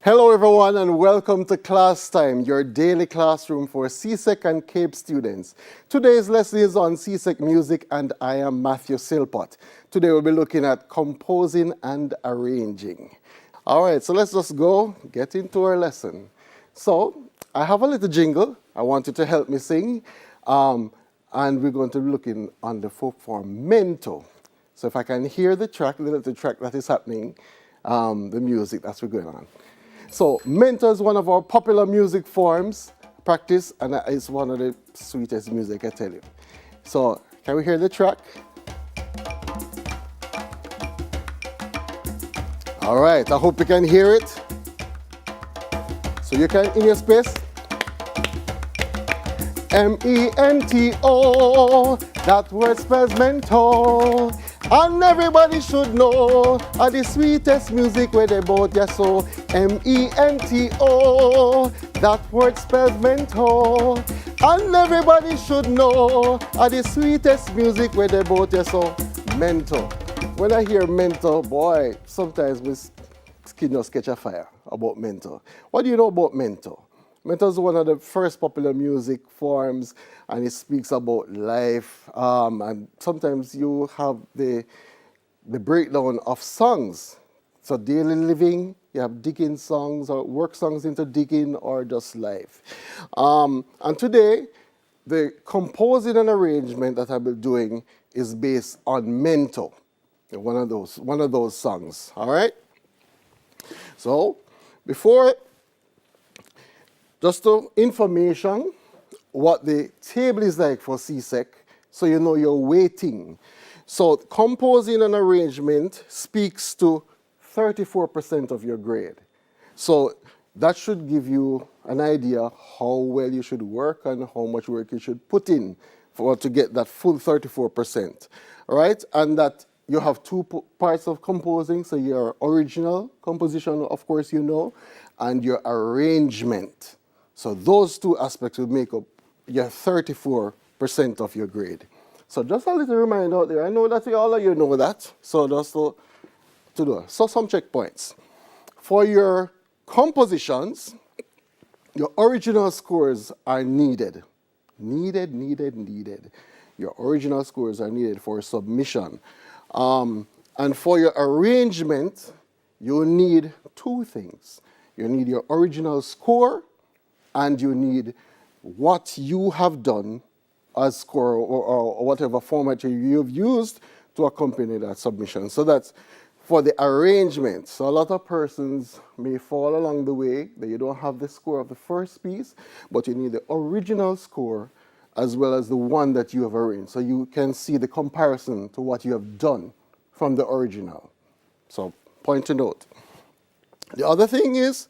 Hello everyone and welcome to Class Time, your daily classroom for CSEC and CAPE students. Today's lesson is on CSEC music and I am Matthew Silpot. Today we'll be looking at composing and arranging. Alright, so let's just get into our lesson. So, I have a little jingle. I want you to help me sing. And we're going to be looking on the folk form mento. So if I can hear the little track that is happening, the music that's going on. So, mento is one of our popular music forms, practice, and it's one of the sweetest music, I tell you. So, can we hear the track? All right, I hope you can hear it. So you can, in your space, M-E-N-T-O, that word spells mento. And everybody should know the sweetest music where they both ya so. M-E-N-T-O, that word spells mento. And everybody should know the sweetest music where they both ya so. Mento. When I hear mento, boy, sometimes my skin just catch a fire about mento. What do you know about mento? Mento is one of the first popular music forms, and it speaks about life. And sometimes you have the breakdown of songs. So daily living, you have digging songs or work songs into digging or just life. And today, the composing and arrangement that I'll be doing is based on mento, one of those songs. All right. So before. Just to information, what the table is like for CSEC, so you know your weighting. So composing and arrangement speaks to 34% of your grade. So that should give you an idea how well you should work and how much work you should put in to get that full 34%. All right? And that you have two parts of composing, so your original composition, of course, you know, and your arrangement. So those two aspects will make up your 34% of your grade. So just a little reminder out there. I know that all of you know that. So just to do. So some checkpoints. For your compositions, your original scores are needed. Needed. Your original scores are needed for submission. And for your arrangement, you need two things. You need your original score, and you need what you have done as score or whatever format you have used to accompany that submission. So that's for the arrangement. So a lot of persons may fall along the way that you don't have the score of the first piece, but you need the original score as well as the one that you have arranged. So you can see the comparison to what you have done from the original. So point to note. The other thing is,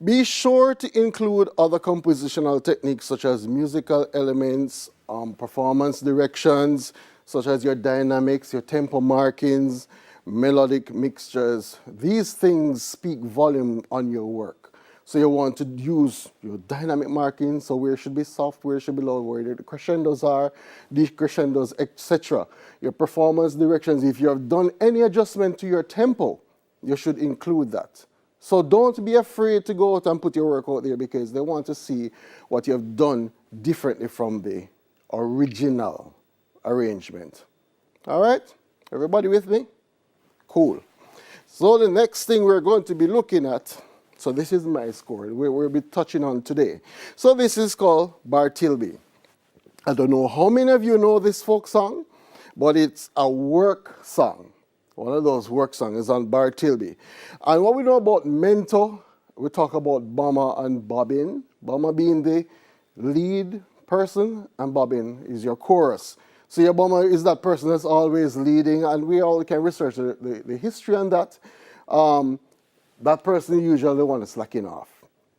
be sure to include other compositional techniques such as musical elements, performance directions, such as your dynamics, your tempo markings, melodic mixtures. These things speak volume on your work. So you want to use your dynamic markings, so where it should be soft, where it should be low, where the crescendos are, decrescendos, etc. Your performance directions, if you have done any adjustment to your tempo, you should include that. So don't be afraid to go out and put your work out there because they want to see what you have done differently from the original arrangement. All right? Everybody with me? Cool. So the next thing we're going to be looking at, so this is my score we'll be touching on today. So this is called Bartleby. I don't know how many of you know this folk song, but it's a work song. One of those work songs is on Bartleby. And what we know about mento, we talk about bomber and bobbin. Bomber being the lead person, and bobbin is your chorus. So your bomber is that person that's always leading, and we all can research the history on that. That person is usually the one that's slacking off.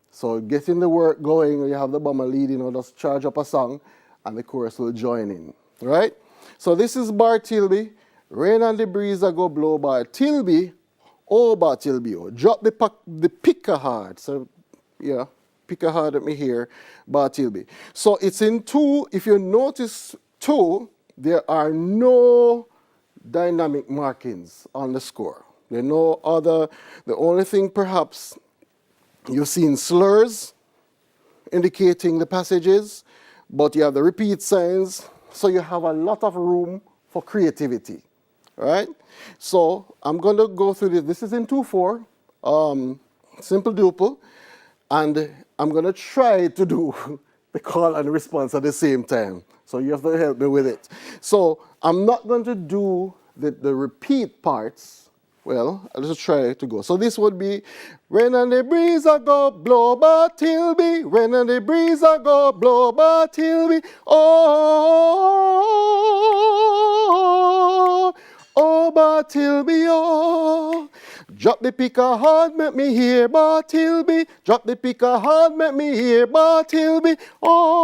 So getting the work going, you have the bomber leading, or just charge up a song, and the chorus will join in. Right? So this is Bartleby. Rain and the breeze a go blow Bartleby, oh Bartleby, oh. Drop the picker hard. So, yeah, picker hard at me here, Bartleby. So it's in two. If you notice two, there are no dynamic markings on the score. There are no other. The only thing perhaps You've seen slurs indicating the passages, but you have the repeat signs, so you have a lot of room for creativity, right? So I'm going to go through this. This is in 2/4, simple duple, and I'm going to try to do the call and response at the same time. So you have to help me with it. So I'm not going to do the repeat parts. Well, I'll just try to go. So this would be, rain and the breeze a go blow but till be, rain and the breeze a go blow but till be, oh, oh, but till be, oh. Drop the picker hard, make me hear but till be, drop the picker hard, make me hear but till be, oh,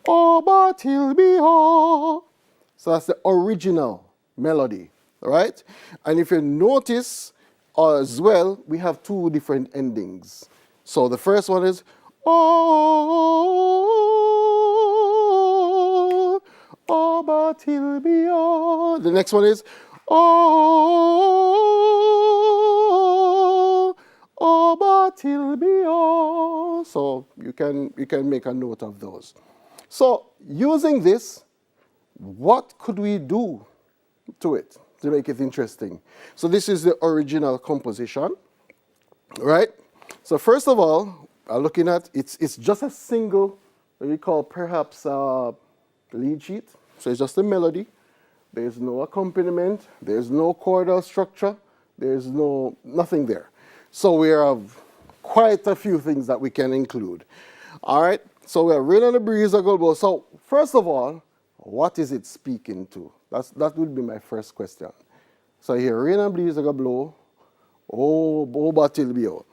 oh, but till be, oh. So that's the original melody, right? And if you notice as well, we have two different endings. So the first one is, oh, oh, but he'll be oh. The next one is, oh, oh, but he'll be oh. So you can make a note of those. So using this, what could we do to it to make it interesting? So this is the original composition, right? So first of all, looking at, it's just a single, what we call perhaps lead sheet. So it's just a melody. There's no accompaniment. There's no chordal structure. There's nothing there. So we have quite a few things that we can include. All right, so we have Rain on the Breeze a go blow. So first of all, what is it speaking to? That would be my first question. So here, rain and breeze are going to blow. Oh, but it'll be oh.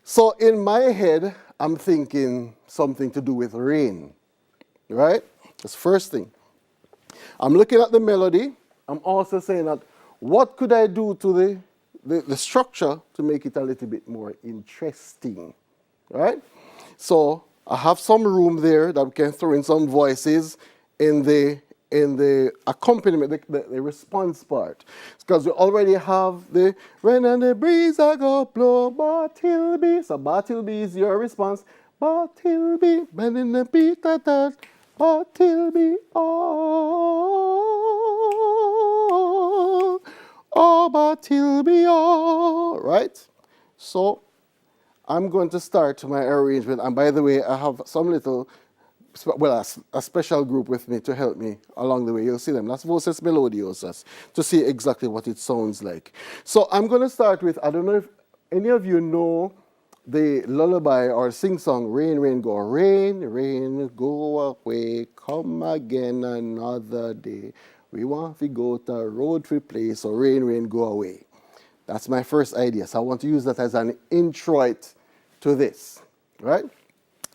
So in my head, I'm thinking something to do with rain, right? That's the first thing. I'm looking at the melody. I'm also saying that, what could I do to the structure to make it a little bit more interesting, right? So I have some room there that we can throw in some voices in the accompaniment, the response part, because we already have the rain and the breeze I go blow, but he'll be. So but he'll be is your response. But he'll be, bending the beat that, but he'll be, oh, oh, but he'll be, oh, right? So I'm going to start my arrangement, and by the way, I have some little, well, a special group with me to help me along the way. You'll see them. That's Voces Melodiosas, to see exactly what it sounds like. So I'm going to start with, I don't know if any of you know the lullaby or sing-song, Rain, Rain, Go. Rain, rain, go away, come again another day. We want to go to a road we play, so rain, rain, go away. That's my first idea. So I want to use that as an introit to this, right?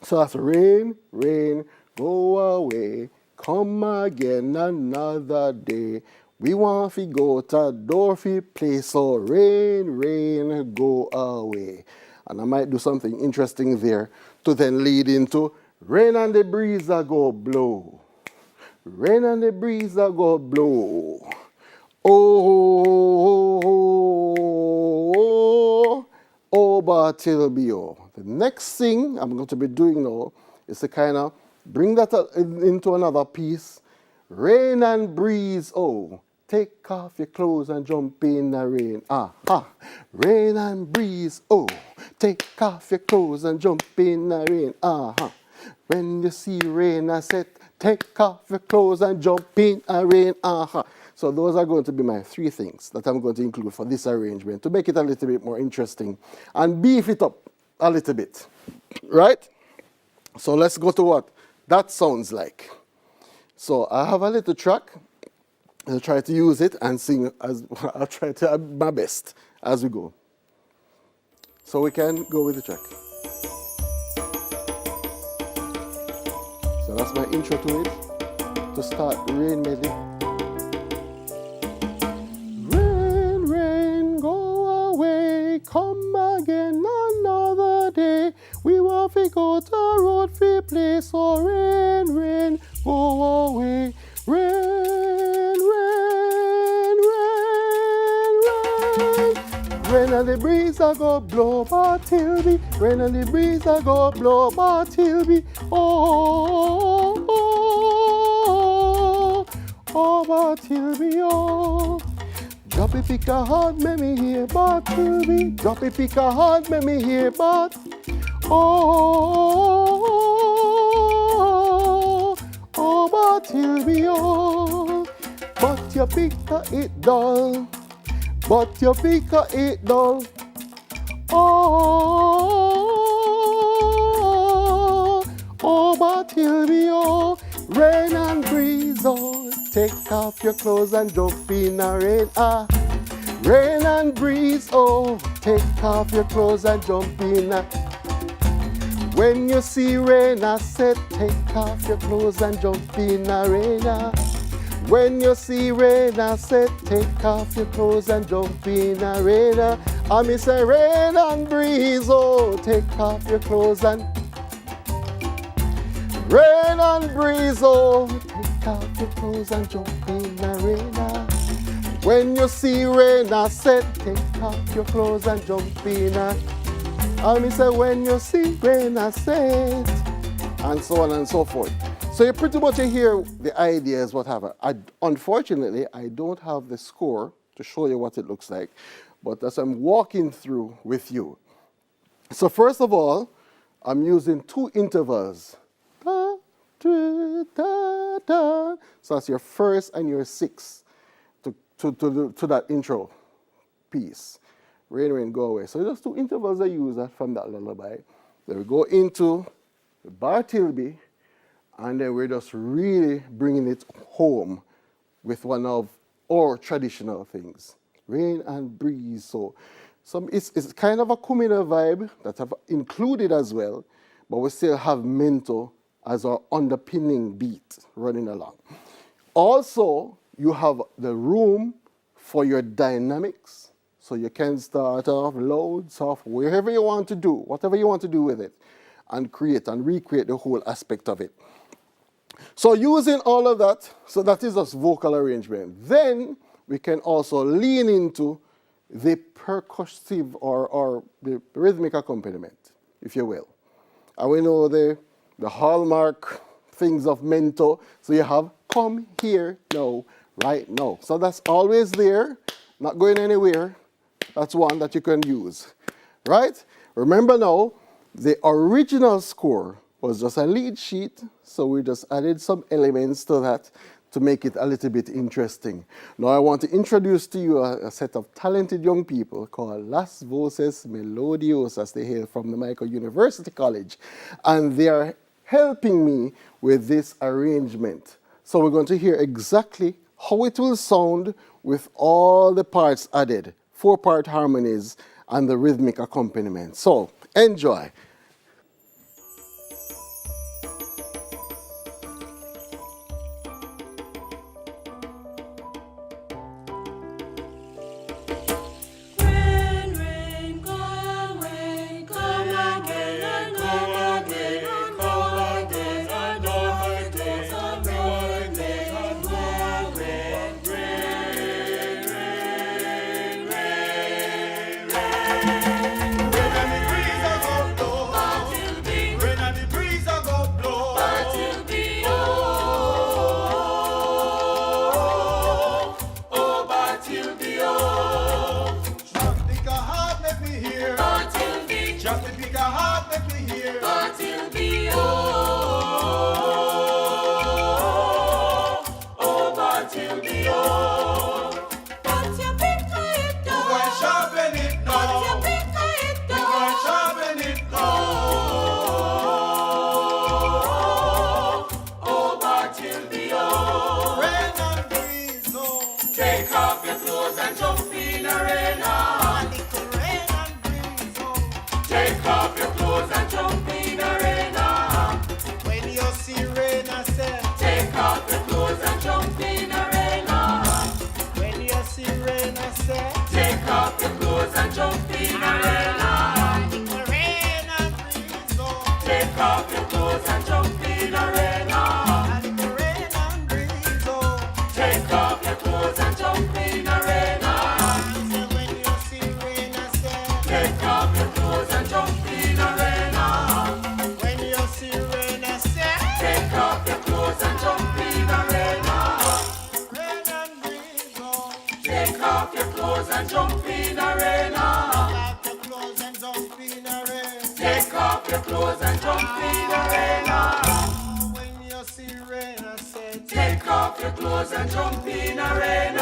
So that's rain, rain, go away, come again another day. We want to go to a Dorothy place, so rain, rain, go away. And I might do something interesting there to then lead into rain and the breeze a go blow. Rain and the breeze a go blow. Oh, oh, but it'll be oh. The next thing I'm going to be doing now is to kind of bring that into another piece. Rain and breeze, oh, take off your clothes and jump in the rain. Rain and breeze, oh, take off your clothes and jump in the rain. When you see rain, I said, take off your clothes and jump in the rain. So those are going to be my three things that I'm going to include for this arrangement to make it a little bit more interesting and beef it up a little bit, right? So let's go to what that sounds like. So I have a little track. I'll try to use it and sing as I'll try to do my best as we go. So we can go with the track. So that's my intro to it. To start Rain Medley. Rain, rain, go away, come again another day. We want to go to a road free place, so rain, rain, go away. Rain, rain, rain, rain. and the breeze I go blow, Bartleby. Rain and the breeze I go blow, Bartleby. Oh, oh, oh, Bartleby, oh. Drop it, pick a heart, make me hear, Bartleby. Drop it, pick a heart, make me hear, Bart. Oh, oh, Bartleby, oh. But you pick it down. But you pick it down. Oh, oh, Bartleby, oh. Rain and breeze, oh. Take off your clothes and jump in the rain, ah. Rain and breeze, oh. Take off your clothes and jump in the. When you see rain, I said, take off your clothes and jump in the rain, ah. When you see rain, I said, take off your clothes and jump in the rain. I me say rain and breeze, oh, take off your clothes and rain and breeze, oh, take off your clothes and jump in the rain. When you see rain, I said, take off your clothes and jump in. I me say when you see rain, I said, and so on and so forth. So you pretty much hear the ideas, what have I. Unfortunately, I don't have the score to show you what it looks like, but as I'm walking through with you. So first of all, I'm using 2 intervals. Da, da, da, da. So that's your first and your sixth to that intro piece. Rain, rain, go away. So just 2 intervals I use from that lullaby. Then we go into the Bartleby, and then we're just really bringing it home with one of our traditional things. Rain and breeze. So it's kind of a Kumina vibe that I've included as well, but we still have mento as our underpinning beat running along. Also, you have the room for your dynamics. So you can start off loud, soft, wherever you want to do, whatever you want to do with it, and create and recreate the whole aspect of it. So using all of that, so that is just vocal arrangement. Then we can also lean into the percussive or the rhythmic accompaniment, if you will. And we know the hallmark things of mento. So you have come here now, right now. So that's always there, not going anywhere. That's one that you can use, right? Remember now, the original score was just a lead sheet, so we just added some elements to that to make it a little bit interesting. Now I want to introduce to you a set of talented young people called Las Voces Melodiosas. They hail from the Michael University College, and they are helping me with this arrangement. So we're going to hear exactly how it will sound with all the parts added, 4-part harmonies and the rhythmic accompaniment. So enjoy. clothes and jump in the rain. Take off your clothes and jump in the rain. Take off your clothes and jump in the rain. When you see rain, I said, take off your clothes and jump in the rain.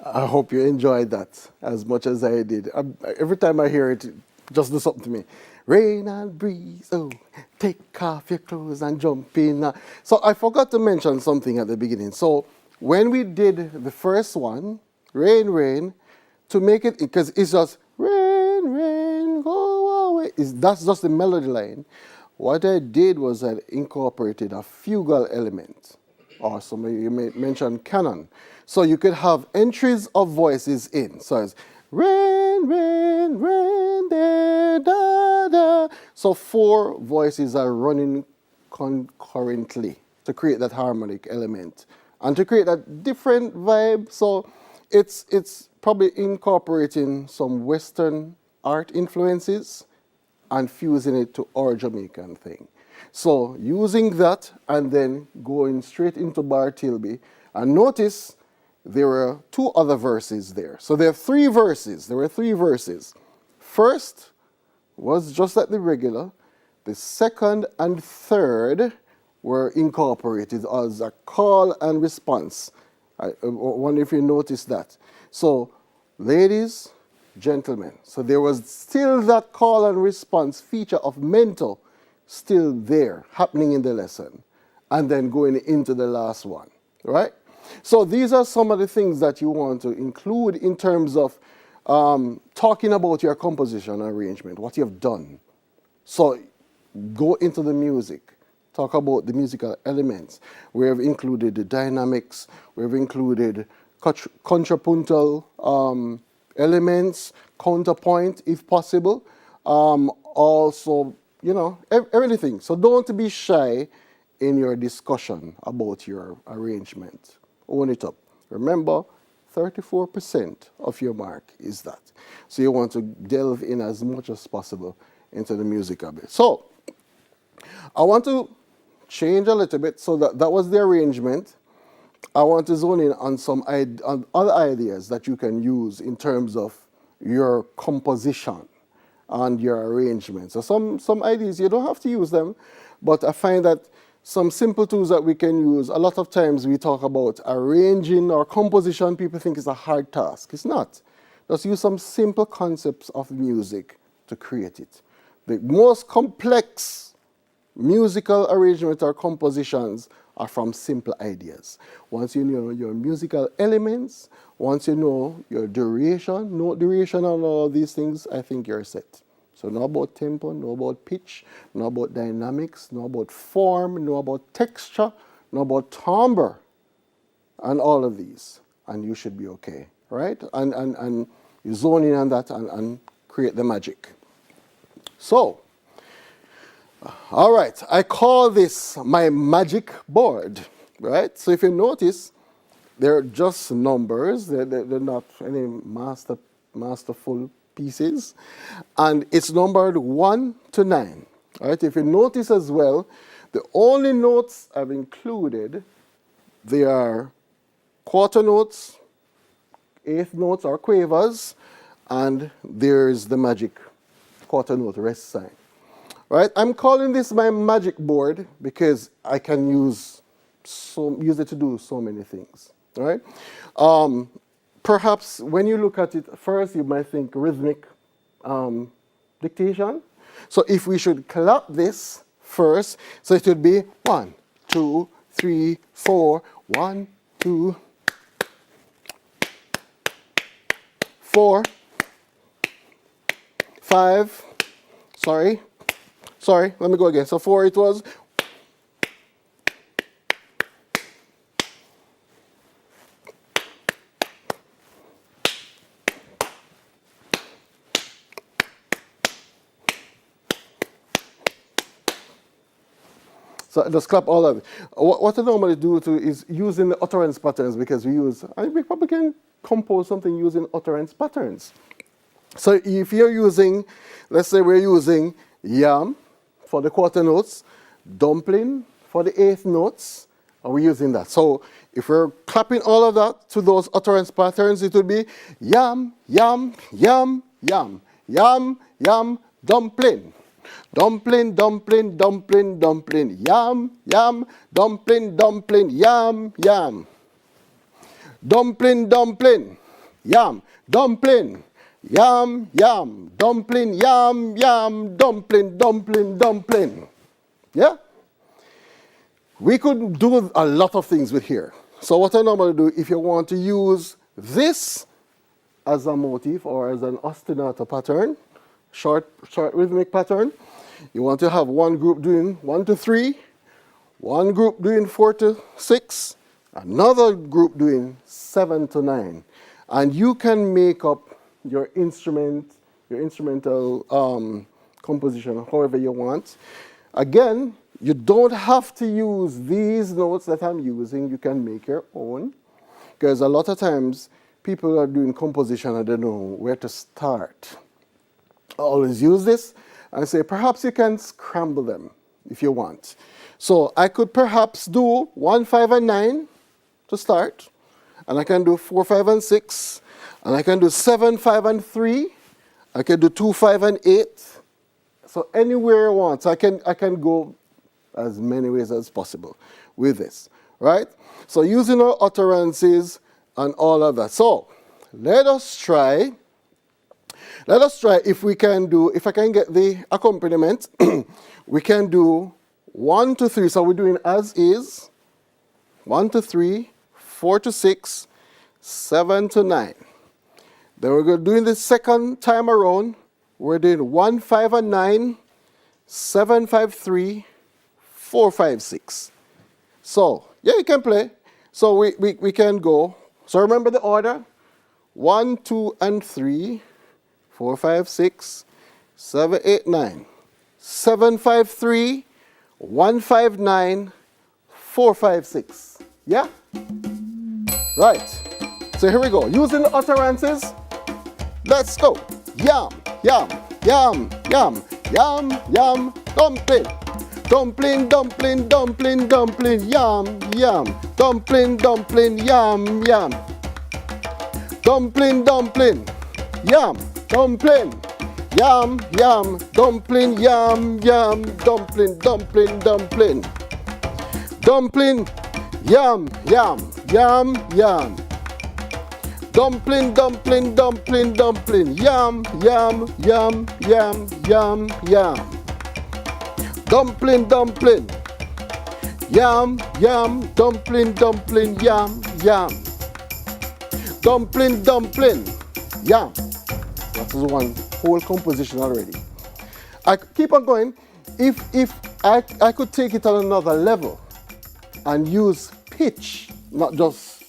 I hope you enjoyed that as much as I did. Every time I hear it, it just do something to me. Rain and breeze, oh, take off your clothes and jump in. So I forgot to mention something at the beginning. So when we did the first one, rain, rain, to make it, because it's just rain, rain, go away. That's just the melody line. What I did was I incorporated a fugal element, or some of you may mention canon. So you could have entries of voices in. So it's rain, rain, rain, da, da, da. So 4 voices are running concurrently to create that harmonic element and to create that different vibe. So it's probably incorporating some Western art influences and fusing it to our Jamaican thing. So using that and then going straight into Bar Tilby, and notice there were 2 other verses there. So there are 3 verses. There were 3 verses. First was just like the regular. The second and third were incorporated as a call and response. I wonder if you noticed that. So, ladies, gentlemen, so there was still that call and response feature of mental still there, happening in the lesson, and then going into the last one, right? So these are some of the things that you want to include in terms of talking about your composition arrangement, what you've done. So go into the music, talk about the musical elements. We have included the dynamics, we have included contrapuntal elements, counterpoint if possible, also, you know, everything. So don't be shy in your discussion about your arrangement. Own it up. Remember, 34% of your mark is that. So you want to delve in as much as possible into the music a bit. So I want to change a little bit. So that was the arrangement. I want to zone in on some on other ideas that you can use in terms of your composition and your arrangement. So some ideas, you don't have to use them, but I find that some simple tools that we can use, a lot of times we talk about arranging or composition, people think it's a hard task. It's not. Just use some simple concepts of music to create it. The most complex musical arrangement or compositions are from simple ideas. Once you know your musical elements, once you know your duration, note duration and all of these things, I think you're set. So know about tempo, know about pitch, know about dynamics, know about form, know about texture, know about timbre, and all of these. And you should be okay, right? And you zone in on that and create the magic. So, all right, I call this my magic board, right? So if you notice, they're just numbers. They're not any masterful pieces. And it's numbered 1 to 9. All right, if you notice as well, the only notes I've included, they are quarter notes, eighth notes or quavers, and there's the magic quarter note rest sign. Right? I'm calling this my magic board because I can use it to do so many things. Right? Perhaps when you look at it first, you might think rhythmic dictation. So if we should clap this first, so it would be 1, 2, 3, 4, 1, 2, 4, 5. Sorry, let me go again. So 4 it was. So just clap all of it. What I normally do is using the utterance patterns because we probably can compose something using utterance patterns. So if you're using, let's say we're using yam for the quarter notes, dumpling for the eighth notes, and we're using that. So if we're clapping all of that to those utterance patterns, it would be yam, yam, yam, yam, yam, yam, dumpling. Dumpling, dumpling, dumpling, dumpling, yam, yam, dumpling, dumpling, yam, yam. Dumpling, dumpling, yam, dumpling, yam, yam, dumpling, yam, yam, dumpling, dumpling, dumpling. Yeah? We could do a lot of things with here. So what I normally do, if you want to use this as a motif or as an ostinato pattern, short rhythmic pattern, you want to have one group doing 1 to 3, one group doing 4 to 6, another group doing 7 to 9. And you can make up your instrumental composition however you want. Again, you don't have to use these notes that I'm using. You can make your own. Because a lot of times, people are doing composition and they don't know where to start. I always use this and say, perhaps you can scramble them if you want. So I could perhaps do 1, 5, and 9 to start. And I can do 4, 5, and 6. And I can do 7, 5, and 3. I can do 2, 5, and 8. So anywhere I want. So I can go as many ways as possible with this, right? So using our utterances and all of that. So let us try if we can do, if I can get the accompaniment, we can do 1 to 3. So we're doing as is, 1 to 3, 4 to 6, 7 to 9. Then we're going to do the second time around. We're doing 1, 5, and 9, 7, 5, 3, 4, 5, 6. So, yeah, you can play. So we can go. So remember the order. 1, 2, and 3, 4, 5, 6, 7, 8, 9. 7, 5, 3, 1, 5, 9, 4, 5, 6. Yeah? Right. So here we go. Using the utterances. Let's go. Yam, yam, yam, yam, yam, yam, dumpling. Dumpling, dumpling, dumpling, dumpling, yam, yam. Dumpling, dumpling, yam, yam. Dumpling, dumpling, yam, dumpling, yam, yam. Dumpling, yam, yam. Dumpling, dumpling, dumpling. Dumpling, yam, yam, yam, yam. Dumpling, dumpling, dumpling, dumpling, yam, yam, yam, yam, yam, yam. Dumpling, dumpling, yam, yam, dumpling, dumpling, yam, yam. Dumpling, dumpling, yam. That is one whole composition already. I keep on going. If I could take it on another level and use pitch, not just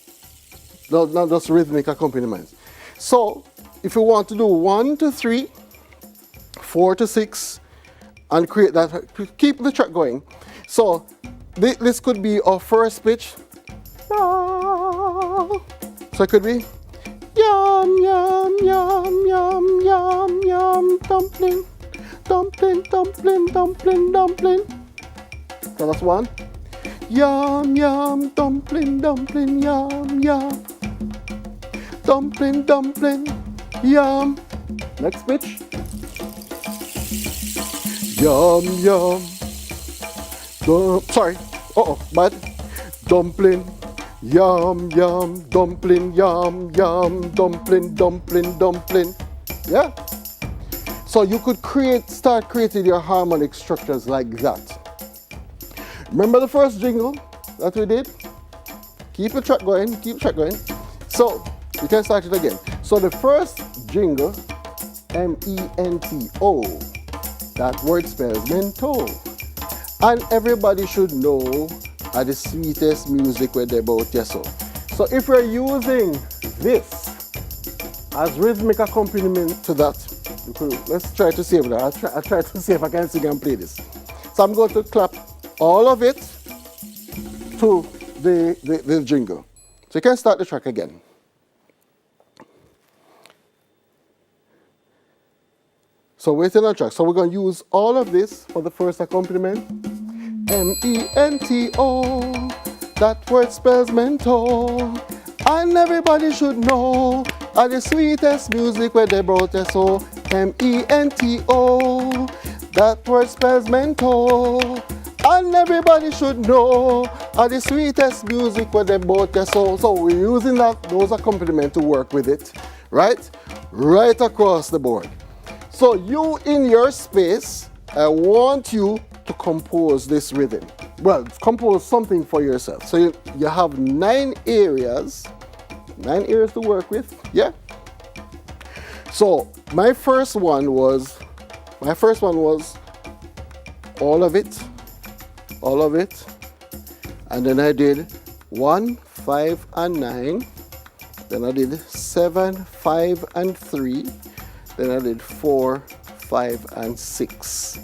rhythmic accompaniment. So if you want to do 1 to 3, 4 to 6, and create that, keep the track going. So this could be our first pitch. So it could be yum, yum, yum, yum, yum, yum, dumpling, dumpling, dumpling, dumpling, dumpling. So that's 1. Yum, yum, dumpling, dumpling, yum, yum. Dumpling, dumpling, yum. Next pitch. Yum, yum. Sorry. Bad. Dumpling, yum, yum. Dumpling, yum, yum. Dumpling, dumpling, dumpling. Yeah? So you could start creating your harmonic structures like that. Remember the first jingle that we did? Keep the track going, keep the track going. So you can start it again. So the first jingle, M-E-N-T-O, that word spells mental. And everybody should know the sweetest music with the about yeso. So if we're using this as rhythmic accompaniment to that, let's try to save that. I'll try to see if I can sing and play this. So I'm going to clap all of it to the jingle. So you can start the track again. So waiting on track. So we're going to use all of this for the first accompaniment. M-E-N-T-O, That word spells mental, and everybody should know. And the sweetest music where they brought us so mento. That word spells mental, and everybody should know. And the sweetest music where they brought us so we're using those accompaniment to work with it, right? Right across the board. So you in your space, I want you to compose this rhythm. Well, compose something for yourself. So you have 9 areas to work with, yeah? So my first one was all of it, and then I did 1, 5, and 9, then I did 7, 5, and 3, then I did 4, 5, and 6.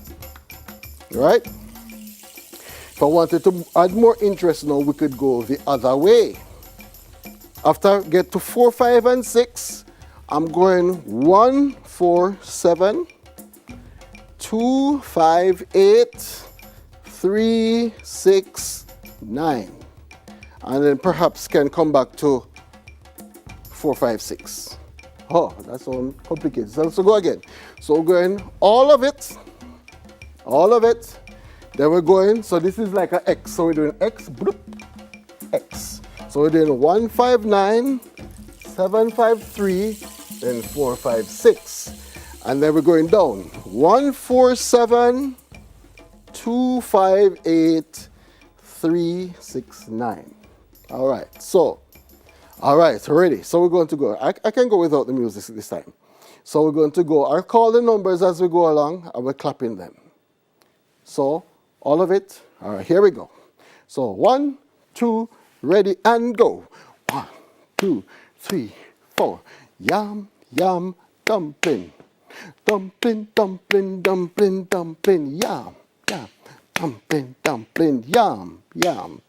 Right? If I wanted to add more interest now, we could go the other way. After I get to 4, 5, and 6, I'm going 1, 4, 7, 2, 5, 8, 3, 6, 9. And then perhaps can come back to 4, 5, 6. Oh, that's so complicated. So go again. So we're going all of it. Then we're going, so this is like an X. So we're doing X, bloop, X. So we're doing 1, 5, 9, 7, 5, 3, then 4, 5, 6. And then we're going down. 1, 4, 7, 2, 5, 8, 3, 6, 9. All right, so, all right, ready. So we're going to go. I can go without the music this time. So we're going to go. I'll call the numbers as we go along, and we're clapping them. So, all of it. All right, here we go. So, 1, 2, ready, and go. 1, 2, 3, 4. Yum, yum, dumpling. Dumpling, dumpling, dumpling, dumpling. Yum, yum. Dumpling, dumpling, yum, yum.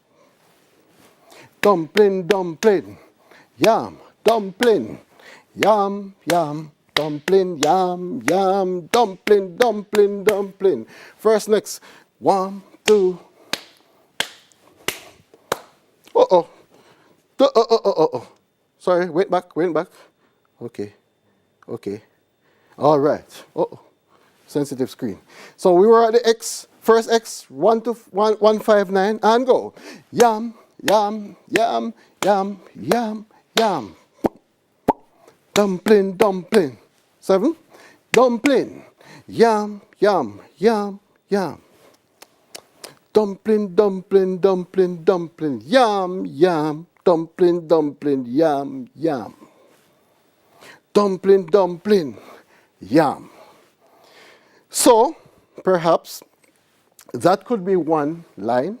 Dumpling, dumpling. Yum, dumpling. Yum, yum. Dumpling, yum, yum, dumpling, dumpling, dumpling. First, next. 1, 2. Uh-oh. Uh-oh. Sorry, went back. Okay. All right. Uh-oh. Sensitive screen. So we were at the X. First X, 1, 5, 9, and go. Yum, yum, yum, yum, yum, yum. Dumpling, dumpling. 7. Dumpling. Yum, yum, yum, yum. Dumpling, dumpling, dumpling, dumpling. Yum, yum. Dumpling, dumpling, yum, yum. Dumpling, dumpling, yum. So, perhaps that could be one line.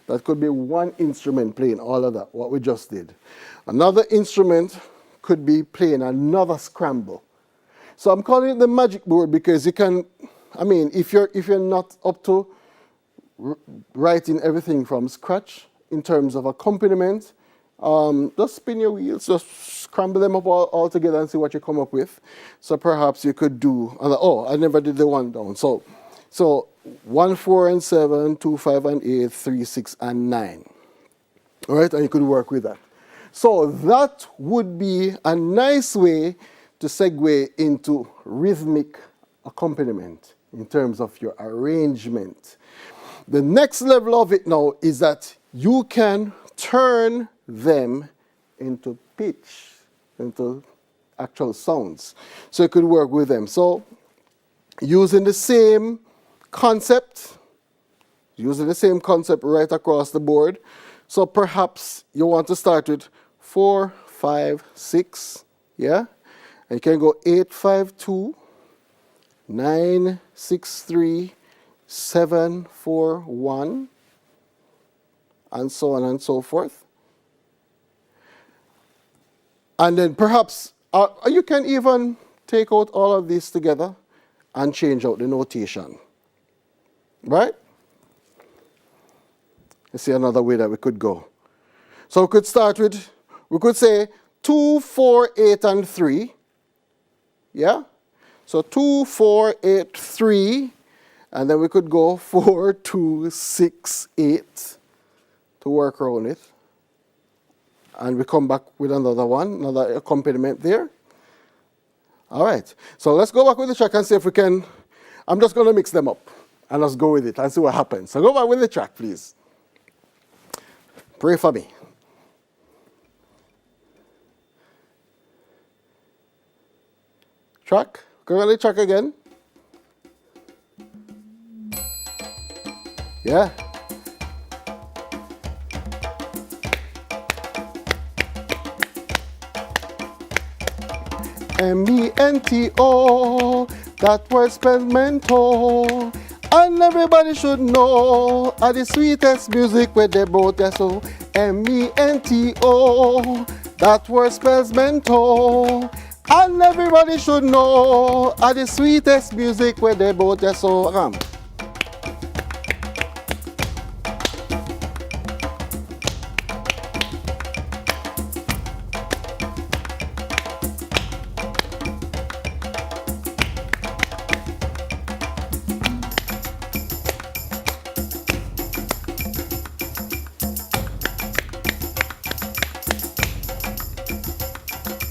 That could be one instrument playing all of that, what we just did. Another instrument could be playing another scramble. So I'm calling it the magic board because you can, I mean, if you're not up to writing everything from scratch in terms of accompaniment, just spin your wheels, just scramble them up all together and see what you come up with. So perhaps you could do, I never did the one down. So 1, 4, and 7, 2, 5, and 8, 3, 6, and 9. All right, and you could work with that. So that would be a nice way to segue into rhythmic accompaniment in terms of your arrangement. The next level of it now is that you can turn them into pitch, into actual sounds. So you could work with them. So using the same concept right across the board. So perhaps you want to start with 4, 5, 6, yeah? And you can go 8, 5, 2, 9, 6, 3, 7, 4, 1, and so on and so forth. And then perhaps you can even take out all of this together and change out the notation. Right? Let's see another way that we could go. So we could start with, we could say 2, 4, 8, and 3. Yeah? So 2, 4, 8, 3. And then we could go 4, 2, 6, 8, to work around it. And we come back with another one, another accompaniment there. All right, so let's go back with the track and see if we can. I'm just going to mix them up and let's go with it and see what happens. So go back with the track, please. Pray for me. Track, go on the track again. Yeah. M-E-N-T-O, that word spells mentor. And everybody should know the sweetest music where they both are so. M-E-N-T-O, that word spells mentor. And everybody should know the sweetest music where they both are so.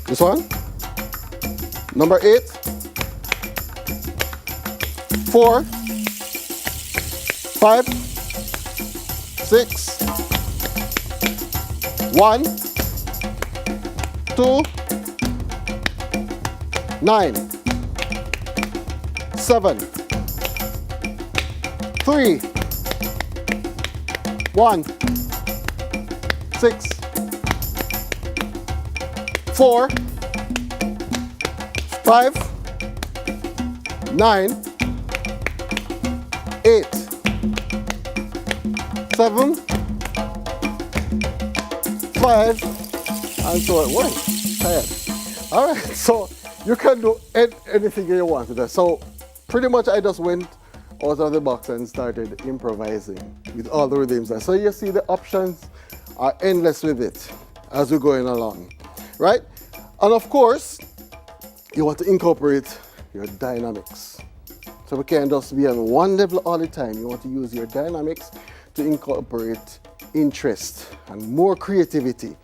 This one, number 8, 4, 5, 6, 1, 2, 9, 7, 3, 1, 6, 4, 5, 9, 8, 7, 5, and so it went. Tired. All right, so you can do anything you want with that. So pretty much I just went out of the box and started improvising with all the rhythms. So you see the options are endless with it as we're going along, right? And of course, you want to incorporate your dynamics. So we can't just be on one level all the time. You want to use your dynamics to incorporate interest and more creativity.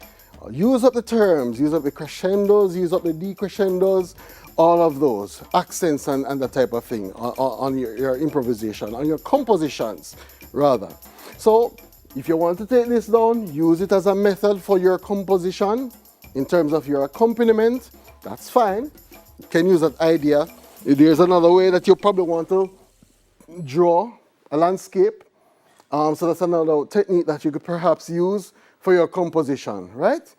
Use up the terms, use up the crescendos, use up the decrescendos, all of those, accents and that type of thing on your improvisation, on your compositions rather. So if you want to take this down, use it as a method for your composition in terms of your accompaniment, that's fine. You can use that idea. There's another way that you probably want to draw a landscape. So that's another technique that you could perhaps use for your composition, right?